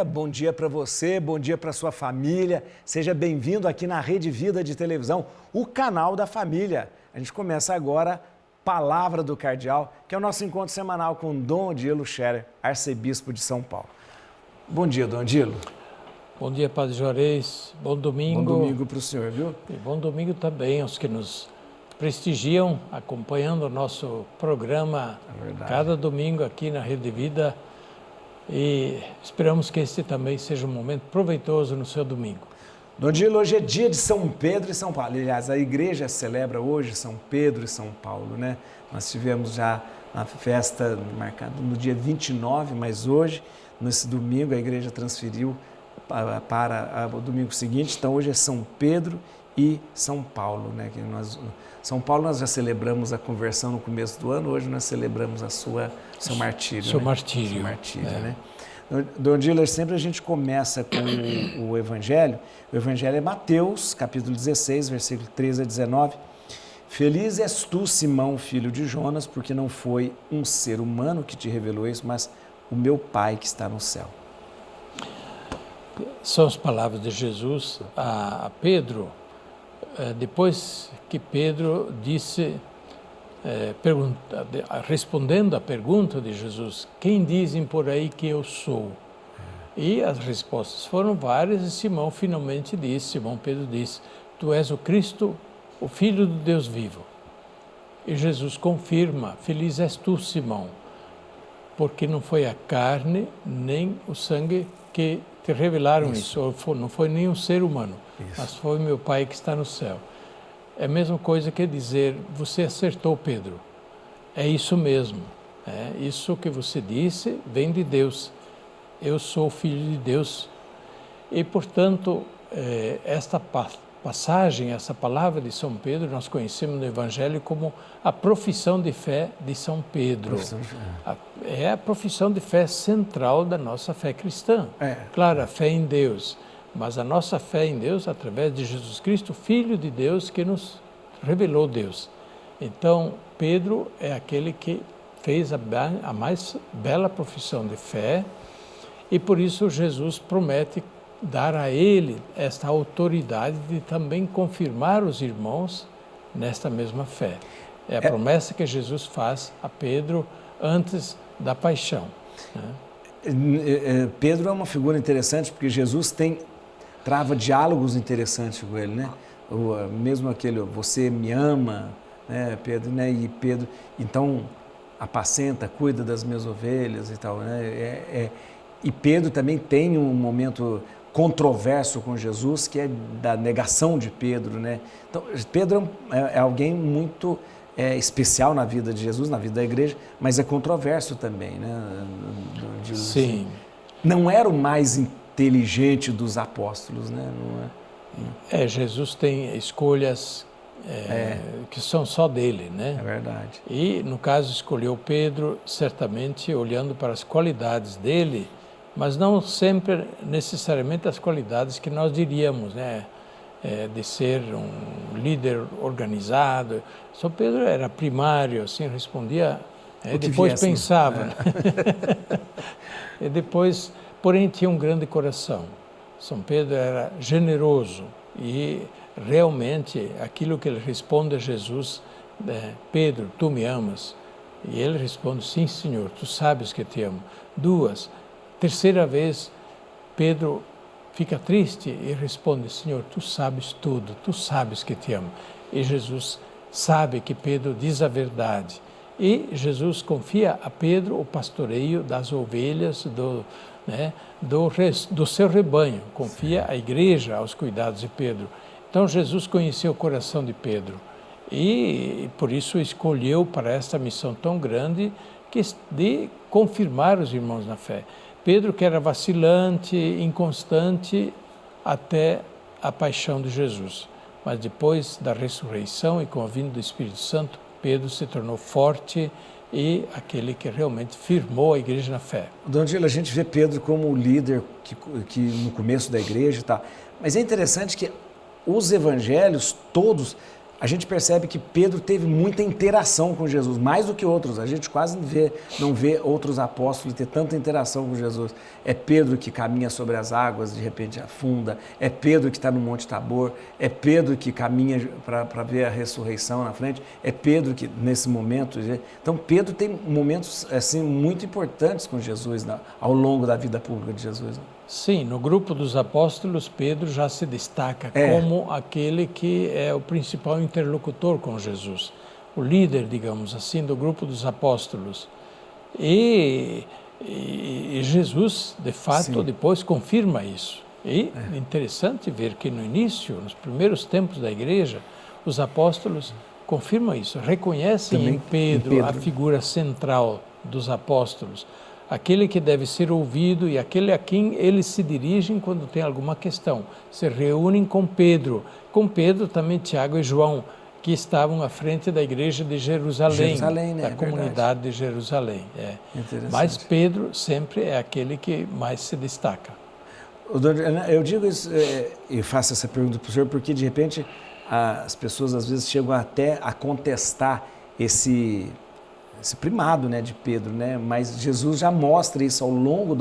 bom dia para você, bom dia para sua família. Seja bem-vindo aqui na Rede Vida de Televisão, o canal da família. A gente começa agora Palavra do Cardeal, que é o nosso encontro semanal com Dom Odilo Scherer, arcebispo de São Paulo. Bom dia, Dom Odilo. Bom dia, Padre Juarez. Bom domingo. Bom domingo para o senhor, viu? E bom domingo também aos que nos prestigiam, acompanhando o nosso programa cada domingo aqui na Rede Vida. E esperamos que este também seja um momento proveitoso no seu domingo. Dom Odilo, hoje é dia de São Pedro e São Paulo. Aliás, a igreja celebra hoje São Pedro e São Paulo, né? Nós tivemos já a festa marcada no dia 29, mas hoje, nesse domingo, a igreja transferiu para o domingo seguinte. Então, hoje é São Pedro e São Paulo, né? São Paulo nós já celebramos a conversão no começo do ano, hoje nós celebramos seu martírio. Seu né? martírio. Seu martírio, né? Dom Odilo, sempre a gente começa com o Evangelho. O Evangelho é Mateus, capítulo 16, versículo 13 a 19. Feliz és tu, Simão, filho de Jonas, porque não foi um ser humano que te revelou isso, mas o meu Pai que está no céu. São as palavras de Jesus a Pedro, depois que Pedro disse, respondendo à pergunta de Jesus, quem dizem por aí que eu sou? E as respostas foram várias e Simão Pedro disse, tu és o Cristo, o Filho do Deus vivo. E Jesus confirma, feliz és tu, Simão, porque não foi a carne nem o sangue que te revelaram isso. Não foi nenhum ser humano, mas foi meu Pai que está no céu. É a mesma coisa que dizer, você acertou, Pedro. É isso mesmo. Isso que você disse vem de Deus. Eu sou filho de Deus. E, portanto, esta passagem, essa palavra de São Pedro, nós conhecemos no Evangelho como a profissão de fé de São Pedro. É a profissão de fé central da nossa fé cristã. Claro, a fé em Deus, mas a nossa fé em Deus através de Jesus Cristo, Filho de Deus, que nos revelou Deus. Então, Pedro é aquele que fez a mais bela profissão de fé e por isso Jesus promete dar a ele esta autoridade de também confirmar os irmãos nesta mesma fé. É a promessa que Jesus faz a Pedro antes da paixão. Pedro é uma figura interessante porque Jesus trava diálogos interessantes com ele, né? Mesmo aquele, você me ama, né, Pedro, né? E Pedro, então, apacenta, cuida das minhas ovelhas e tal, né? E Pedro também tem um momento controverso com Jesus, que é da negação de Pedro, né? Então, Pedro é alguém muito especial na vida de Jesus, na vida da igreja, mas é controverso também, né? Sim. Não era o mais inteligente dos apóstolos, né? Jesus tem escolhas que são só dele, né? É verdade. E, no caso, escolheu Pedro, certamente olhando para as qualidades dele, mas não sempre necessariamente as qualidades que nós diríamos, né? De ser um líder organizado. São Pedro era primário, assim, respondia, depois pensava. E depois, porém, tinha um grande coração. São Pedro era generoso e realmente aquilo que ele responde a Jesus, Pedro, tu me amas? E ele responde, sim, Senhor, tu sabes que te amo. Terceira vez, Pedro fica triste e responde, Senhor, tu sabes tudo, tu sabes que te amo. E Jesus sabe que Pedro diz a verdade. E Jesus confia a Pedro o pastoreio das ovelhas do seu rebanho. Confia a igreja aos cuidados de Pedro. Então Jesus conheceu o coração de Pedro e por isso escolheu para esta missão tão grande de confirmar os irmãos na fé. Pedro, que era vacilante, inconstante, até a paixão de Jesus. Mas depois da ressurreição e com a vinda do Espírito Santo, Pedro se tornou forte e aquele que realmente firmou a igreja na fé. Dom Odilo, a gente vê Pedro como o líder que no começo da igreja e tal. Mas é interessante que os evangelhos todos a gente percebe que Pedro teve muita interação com Jesus, mais do que outros. A gente quase não vê outros apóstolos ter tanta interação com Jesus. É Pedro que caminha sobre as águas, de repente afunda. É Pedro que está no Monte Tabor. É Pedro que caminha para ver a ressurreição na frente. É Pedro que, nesse momento... Então, Pedro tem momentos assim, muito importantes com Jesus ao longo da vida pública de Jesus. Sim, no grupo dos apóstolos, Pedro já se destaca como aquele que é o principal interlocutor com Jesus, o líder, digamos assim, do grupo dos apóstolos. E Jesus, de fato, depois confirma isso. E é interessante ver que no início, nos primeiros tempos da igreja, os apóstolos confirmam isso, reconhecem em Pedro a figura central dos apóstolos, aquele que deve ser ouvido e aquele a quem eles se dirigem quando tem alguma questão. Se reúnem com Pedro também Tiago e João, que estavam à frente da igreja de Jerusalém, da comunidade de Jerusalém. Mas Pedro sempre é aquele que mais se destaca. Eu digo isso e faço essa pergunta para o senhor porque, de repente, as pessoas às vezes chegam até a contestar esse primado, né, de Pedro, né? Mas Jesus já mostra isso ao longo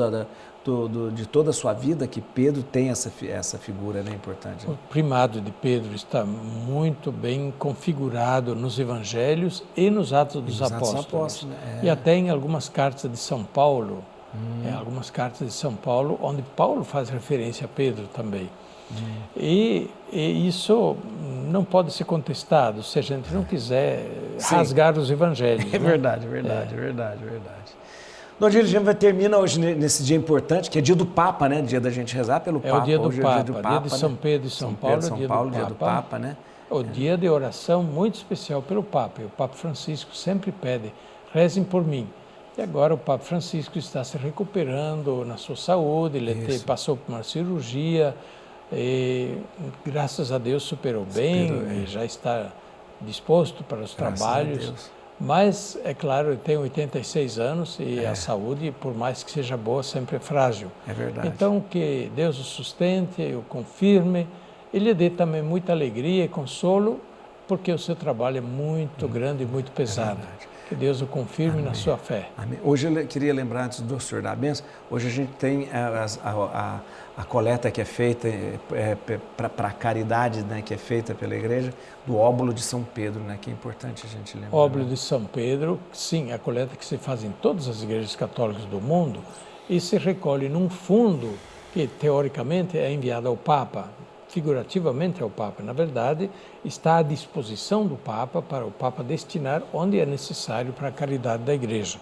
de toda a sua vida, que Pedro tem essa figura, né, importante. O primado de Pedro está muito bem configurado nos evangelhos e nos Atos dos Apóstolos. Né? E até em algumas cartas de São Paulo, onde Paulo faz referência a Pedro também. E isso não pode ser contestado se a gente não quiser rasgar os evangelhos. É verdade. Dom Gílio, a gente termina hoje nesse dia importante, que é dia do Papa, né? Dia da gente rezar pelo Papa. É o dia do Papa, dia de São Pedro e São Paulo, dia do Papa, né? O dia de oração muito especial pelo Papa. E o Papa Francisco sempre pede, rezem por mim. E agora o Papa Francisco está se recuperando na sua saúde, ele passou por uma cirurgia, e graças a Deus superou bem e já está disposto para os trabalhos, mas é claro, ele tem 86 anos e a saúde, por mais que seja boa, sempre é frágil. É verdade. Então que Deus o sustente, o confirme, e lhe dê também muita alegria e consolo, porque o seu trabalho é muito grande e muito pesado. Que Deus o confirme na sua fé. Amém. Hoje eu queria lembrar, antes do senhor dar a bênção, hoje a gente tem a coleta que é feita para a caridade, né, que é feita pela igreja, do óbolo de São Pedro, né, que é importante a gente lembrar. Óbolo de São Pedro, sim, a coleta que se faz em todas as igrejas católicas do mundo e se recolhe num fundo que, teoricamente, é enviado ao Papa, figurativamente ao Papa. Na verdade, está à disposição do Papa para o Papa destinar onde é necessário para a caridade da Igreja.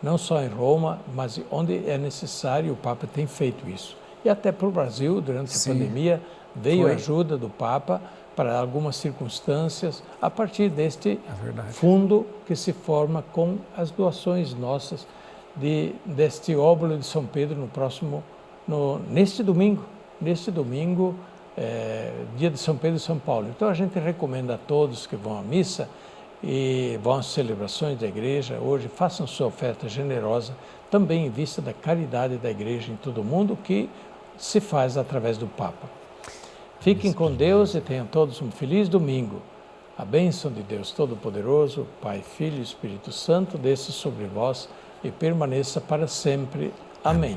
Não só em Roma, mas onde é necessário, o Papa tem feito isso. E até para o Brasil, durante a pandemia, veio a ajuda do Papa para algumas circunstâncias, a partir deste fundo que se forma com as doações nossas deste óbolo de São Pedro neste domingo, dia de São Pedro e São Paulo. Então a gente recomenda a todos que vão à missa e vão às celebrações da igreja hoje, façam sua oferta generosa, também em vista da caridade da igreja em todo o mundo, que se faz através do Papa. Fiquem com Deus e tenham todos um feliz domingo. A bênção de Deus Todo-Poderoso, Pai, Filho e Espírito Santo, desça sobre vós e permaneça para sempre. Amém.